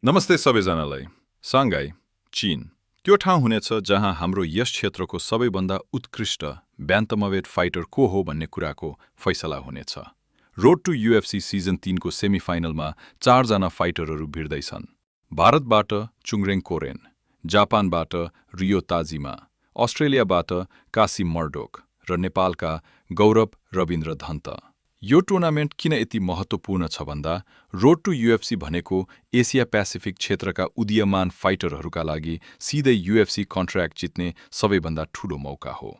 नमस्ते सबैजनालाई। साङ्घाई, चीन त्यो ठाउँ हुनेछ जहाँ हाम्रो यस क्षेत्रको सबैभन्दा उत्कृष्ट ब्यान्टमवेट फाइटर को हो भन्ने कुराको फैसला हुनेछ। रोड टु यूएफसी सिजन 3 को सेमिफाइनलमा 4 जना फाइटरहरू भिड्दैछन्। भारतबाट चुङरेङ कोरेन, जापानबाट रियो ताजिमा, अस्ट्रेलियाबाट कासिम मर्डोक र नेपालका गौरव रविन्द्र धन्त। यो टुर्नामेन्ट किन यति महत्त्वपूर्ण छ भन्दा रोड टु यूएफसी भनेको एसिया पेसिफिक क्षेत्रका उदीयमान फाइटरहरूका लागि सिधै यूएफसी कन्ट्र्याक्ट जित्ने सबैभन्दा ठूलो मौका हो।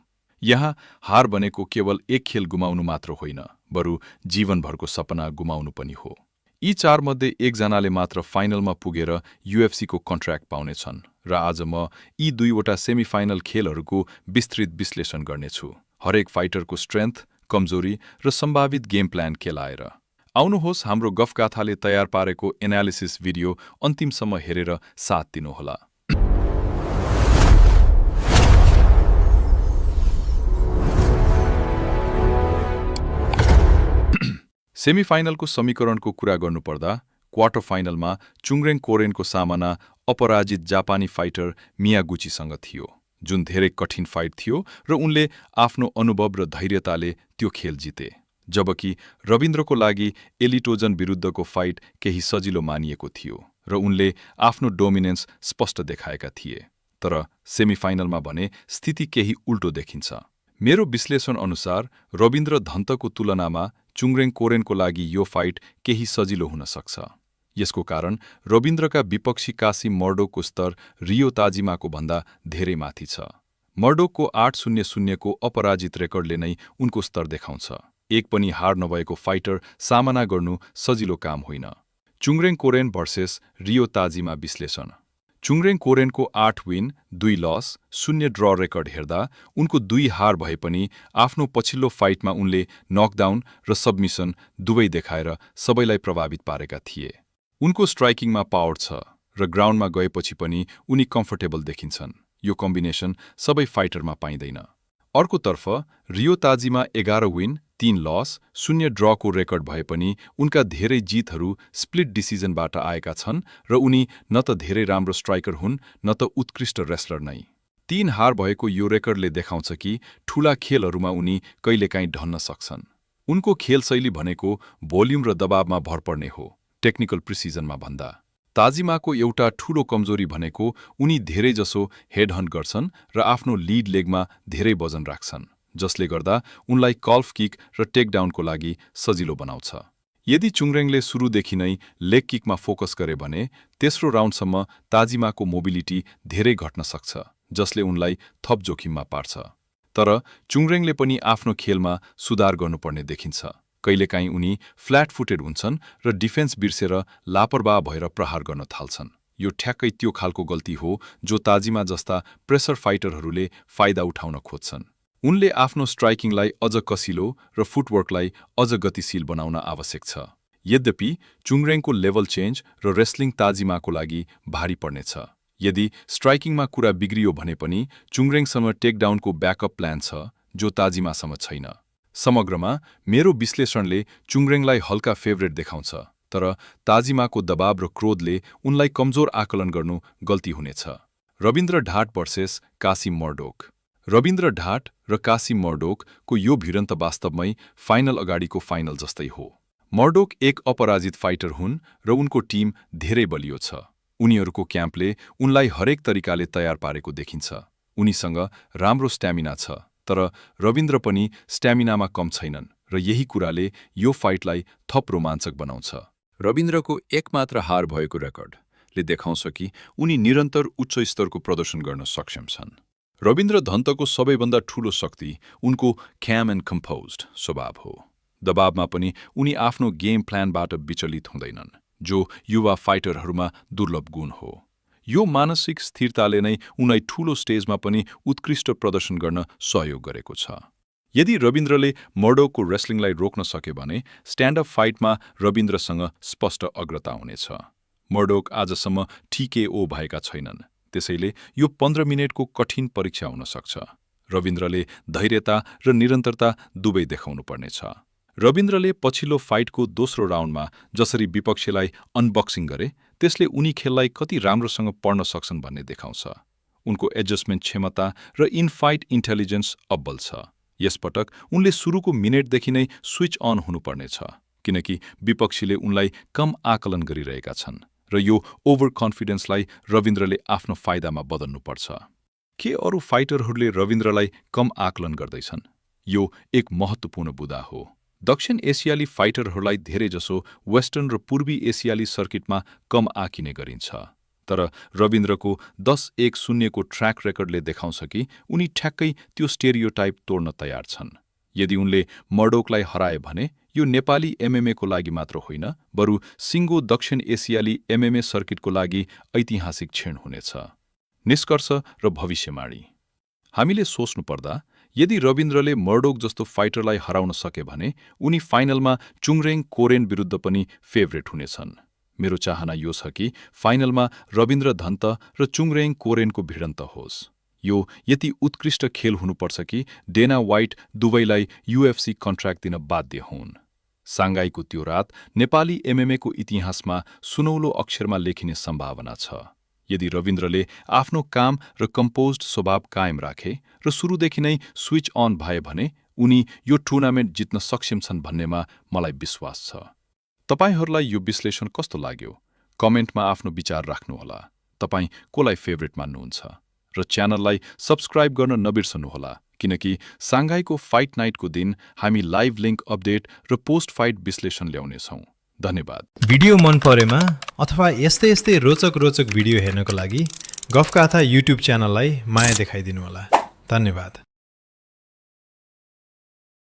यहाँ हार भनेको केवल एक खेल गुमाउनु मात्र होइन, बरु जीवनभरको सपना गुमाउनु पनि हो। यी चारमध्ये एकजनाले मात्र फाइनलमा पुगेर यूएफसीको कन्ट्र्याक्ट पाउनेछन् र आज म यी दुईवटा सेमिफाइनल खेलहरूको विस्तृत विश्लेषण गर्नेछु, हरेक फाइटरको स्ट्रेन्थ, कमजोरी र सम्भावित गेम प्लान केलाएर। आउनुहोस् हाम्रो गफगाथाले तयार पारेको एनालिसिस भिडियो अन्तिमसम्म हेरेर साथ दिनुहोला। सेमिफाइनलको समीकरणको कुरा गर्नुपर्दा क्वार्टर फाइनलमा चुङरेङ कोरेनको सामना अपराजित जापानी फाइटर मियागुचीसँग थियो, जुन धेरै कठिन फाइट थियो र उनले आफ्नो अनुभव र धैर्यताले त्यो खेल जिते। जबकि रविन्द्रको लागि एलिटोजन विरुद्धको फाइट केही सजिलो मानिएको थियो र उनले आफ्नो डोमिनेन्स स्पष्ट देखाएका थिए। तर सेमिफाइनलमा भने स्थिति केही उल्टो देखिन्छ। मेरो विश्लेषण अनुसार रविन्द्र धन्तको तुलनामा चुङरेङ कोरेनको लागि यो फाइट केही सजिलो हुन सक्छ। यसको कारण रविन्द्रका विपक्षी कासिम मर्डोकको स्तर रियो ताजिमाको भन्दा धेरै माथि छ। मर्डोकको 8-0-0 को अपराजित रेकर्डले नै उनको स्तर देखाउँछ। एक पनि हार नभएको फाइटर सामना गर्नु सजिलो काम होइन। चुङरेङ कोरेन भर्सेस रियो ताजिमा विश्लेषण। चुङरेङ कोरेनको 8 विन, 2 लस, 0 ड्र रेकर्ड हेर्दा उनको 2 हार भए पनि आफ्नो पछिल्लो फाइटमा उनले नकडाउन र सबमिसन दुवै देखाएर सबैलाई प्रभावित पारेका थिए। उनको स्ट्राइकिङमा पावर छ र ग्राउन्डमा गएपछि पनि उनी कम्फर्टेबल देखिन्छन्। यो कम्बिनेसन सबै फाइटरमा पाइँदैन। अर्कोतर्फ Rio Tajima 11 win, 3 loss, 0 ड्रको record भए पनि उनका धेरै जितहरू स्प्लिट डिसिजनबाट आएका छन् र उनी न त धेरै राम्रो स्ट्राइकर हुन् न त उत्कृष्ट रेस्लर नै। 3 हार भएको यो रेकर्डले देखाउँछ कि ठूला खेलहरूमा उनी कहिलेकाहीँ ढल्न सक्छन्। उनको खेलशैली भनेको भोल्युम र दबावमा भर पर्ने हो, टेक्निकल प्रिसिजनमा भन्दा। ताजिमाको एउटा ठूलो कमजोरी भनेको उनी धेरैजसो हेडहन्ट गर्छन् र आफ्नो लिड लेगमा धेरै वजन राख्छन्, जसले गर्दा उनलाई कल्फ किक र टेकडाउनको लागि सजिलो बनाउँछ। यदि चुङरेङले सुरुदेखि नै लेग किकमा फोकस गरे भने तेस्रो राउन्डसम्म ताजिमाको मोबिलिटी धेरै घट्न सक्छ, जसले उनलाई थप जोखिममा पार्छ। तर चुङरेङले पनि आफ्नो खेलमा सुधार गर्नुपर्ने देखिन्छ। कहिलेकाहीँ उनी फ्ल्याट फुटेड हुन्छन् र डिफेन्स बिर्सेर लापरवाह भएर प्रहार गर्न थाल्छन्। यो ठ्याक्कै त्यो खालको गल्ती हो जो ताजिमा जस्ता प्रेसर फाइटरहरूले फाइदा उठाउन खोज्छन्। उनले आफ्नो स्ट्राइकिङलाई अझ कसिलो र फुटवर्कलाई अझ गतिशील बनाउन आवश्यक छ। यद्यपि चुङरेङको लेभल चेन्ज र रेस्लिङ ताजिमाको लागि भारी पर्नेछ। यदि स्ट्राइकिङमा कुरा बिग्रियो भने पनि चुङरेङसँग टेकडाउनको ब्याकअप प्लान छ जो ताजिमासँग छैन। समग्रमा मेरो विश्लेषणले चुङरेङलाई हल्का फेभरेट देखाउँछ, तर ताजिमाको दबाव र क्रोधले उनलाई कमजोर आकलन गर्नु गल्ती हुनेछ। Ravindra Dhat versus Kasim Murdock. Ravindra Dhat र कासिम मर्डोकको यो भिडन्त वास्तवमै फाइनल अगाडिको फाइनल जस्तै हो। मर्डोक एक अपराजित फाइटर हुन् र उनको टिम धेरै बलियो छ। उनीहरूको क्याम्पले उनलाई हरेक तरिकाले तयार पारेको देखिन्छ। उनीसँग राम्रो स्ट्यामिना छ, तर रविन्द्र पनि स्ट्यामिनामा कम छैनन् र यही कुराले यो फाइटलाई थप रोमाञ्चक बनाउँछ। रविन्द्रको एकमात्र हार भएको रेकर्डले देखाउँछ कि उनी निरन्तर उच्च स्तरको प्रदर्शन गर्न सक्षम छन्। रविन्द्र धन्तको सबैभन्दा ठूलो शक्ति उनको क्याम एन्ड कम्पोज्ड स्वभाव हो। दबावमा पनि उनी आफ्नो गेम प्लानबाट विचलित हुँदैनन्, जो युवा फाइटरहरूमा दुर्लभ गुण हो। यो मानसिक स्थिरताले नै उनलाई ठूलो स्टेजमा पनि उत्कृष्ट प्रदर्शन गर्न सहयोग गरेको छ। यदि रविन्द्रले मर्डोकको रेस्लिङलाई रोक्न सके भने स्ट्यान्डअप फाइटमा रविन्द्रसँग स्पष्ट अग्रता हुनेछ। मर्डोक आजसम्म TKO भएका छैनन्, त्यसैले यो 15 मिनेटको कठिन परीक्षा हुन सक्छ। रविन्द्रले धैर्यता र निरन्तरता दुवै देखाउनुपर्नेछ। रविन्द्रले पछिल्लो फाइटको दोस्रो राउन्डमा जसरी विपक्षीलाई अनबक्सिङ गरे त्यसले उनी खेललाई कति राम्रोसँग पढ्न सक्छन् भन्ने देखाउँछ। उनको एडजस्टमेन्ट क्षमता र इन-फाइट इन्टेलिजेन्स अब्बल छ। यसपटक उनले सुरुको मिनेटदेखि नै स्विच अन हुनुपर्नेछ, किनकि विपक्षीले उनलाई कम आकलन गरिरहेका छन् र यो ओभर कन्फिडेन्सलाई रविन्द्रले आफ्नो फाइदामा बदल्नुपर्छ। के अरू फाइटरहरूले रविन्द्रलाई कम आकलन गर्दैछन्? यो एक महत्त्वपूर्ण बुँदा हो। दक्षिण एसियाली फाइटरहरूलाई धेरैजसो वेस्टर्न र पूर्वी एसियाली सर्किटमा कम आँकिने गरिन्छ, तर रविन्द्रको 10-1-0 को ट्र्याक रेकर्डले देखाउँछ कि उनी ठ्याक्कै त्यो स्टेरियोटाइप तोड्न तयार छन्। यदि उनले मर्डोकलाई हराए भने यो नेपाली एमएमएको लागि मात्र होइन, बरु सिङ्गो दक्षिण एसियाली एमएमए सर्किटको लागि ऐतिहासिक क्षण हुनेछ। निष्कर्ष र भविष्यवाणी। हामीले सोच्नुपर्दा यदि रविन्द्रले मर्डोक जस्तो फाइटरलाई हराउन सके भने उनी फाइनलमा चुङरेङ कोरेन विरुद्ध पनि फेभरेट हुनेछन्। मेरो चाहना यो छ कि फाइनलमा रविन्द्र धन्त र चुङरेङ कोरेनको भिडन्त होस्। यो यति उत्कृष्ट खेल हुनुपर्छ कि डेना व्हाइट दुवैलाई यूएफसी कन्ट्र्याक्ट दिन बाध्य हुन्। साङ्घाईको त्यो रात नेपाली एमएमएको इतिहासमा सुनौलो अक्षरमा लेखिने सम्भावना छ। यदि रविन्द्रले आफ्नो काम र कम्पोज्ड स्वभाव कायम राखे र सुरुदेखि नै स्विच अन भए भने उनी यो टुर्नामेन्ट जित्न सक्षम छन् भन्नेमा मलाई विश्वास छ। तपाईहरूलाई यो विश्लेषण कस्तो लाग्यो? कमेन्टमा आफ्नो विचार राख्नुहोला। तपाईँ कोलाई फेभरेट मान्नुहुन्छ? र च्यानललाई सब्स्क्राइब गर्न नबिर्सनुहोला, किनकि साङ्घाईको फाइट नाइटको दिन हामी लाइभ लिङ्क अपडेट र पोस्ट फाइट विश्लेषण ल्याउनेछौँ। धन्यवाद। भिडियो मन परेमा अथवा यस्तै रोचक भिडियो हेर्नको लागि गफकथा युट्युब च्यानललाई माया देखाइदिनुहोला। धन्यवाद।